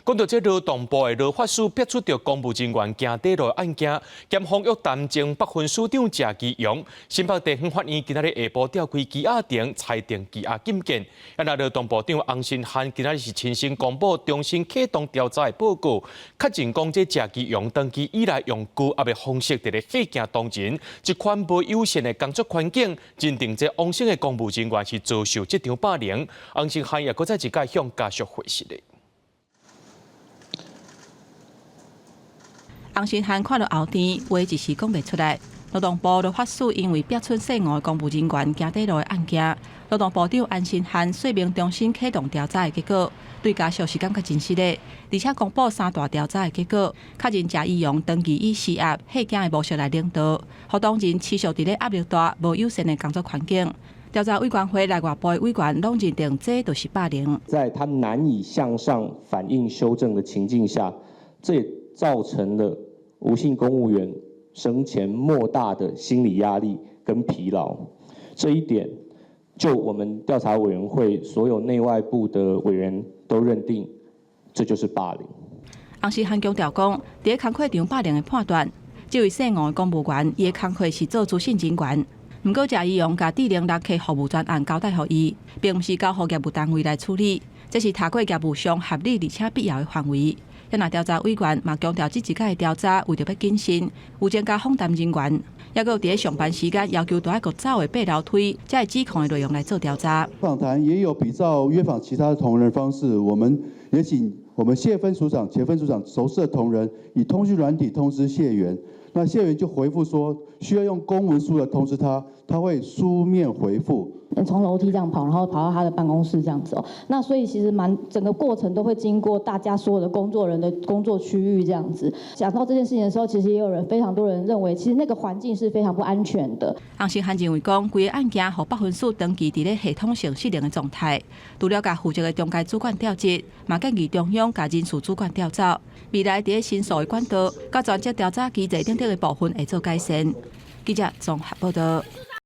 讲到这劳动部的劳法署逼出着公务人员行底路案件，检方约谈前北分署长谢基荣，新北地方法院今仔日下晡召开羁押庭，裁定羁押禁见。那劳动部长洪新汉今仔日是亲身公布重新启动调查的报告，确认讲这谢基荣长期以来用高压的方式伫咧吓惊当前，一款无友善的工作环境，认定这王姓的公务人员是遭受这场霸凌。洪新汉也搁再一届向家属回释的。洪新汉看到后天，话一时讲袂出来。劳动部劳法署因为逼出涉外公务人员行底路的案件，劳动部长洪新汉说明重新启动调查的结果，对家属是感觉真失礼，而且公布3大调查的结果，确认谢依荣长期以施压、吓惊的模式来领导，互当人持续伫咧压力大、无友善的工作环境。调查委员会内外部的委员拢认定这就是霸凌。在他难以向上反映修正的情境下，这也造成了吴姓公务员生前莫大的心理压力跟疲劳。这一点，就我们调查委员会所有内外部的委员都认定，这就是霸凌。洪新汉强调讲，伫工课场霸凌的判断，这位涉外的公务员，伊的工课是做资讯人员。不过，谢依荣甲制定6起服务专案交代予伊，并不是交予业务单位来处理，这是踏过业务上合理而且必要的范围。也那调查委员嘛强调，这一届的调查为着要谨慎，有增加访谈人员，也搁伫咧上班时间要求都爱搁走的爬楼梯，才会指控的内容来做调查。访谈也有比照约访其他的同仁方式，我们也请我们谢分署长、前分署长熟识的同仁以通讯软体通知谢员，那谢员就回复说需要用公文书来通知他，他会书面回复。从楼梯这样跑，然后跑到他的办公室这样子哦。那所以其实整个过程都会经过大家所有的工作人的工作区域这样子。讲到这件事情的时候，其实也有非常多人认为，其实那个环境是非常不安全的。洪新汉认为讲，规个案件互北分署长期伫咧系统性失灵的状态，除了甲负责的中介主管调职，嘛建议中央甲人事主管调走。未来伫咧申诉的管道，甲专职调查机制等等的部分会做改善。记者综合报道。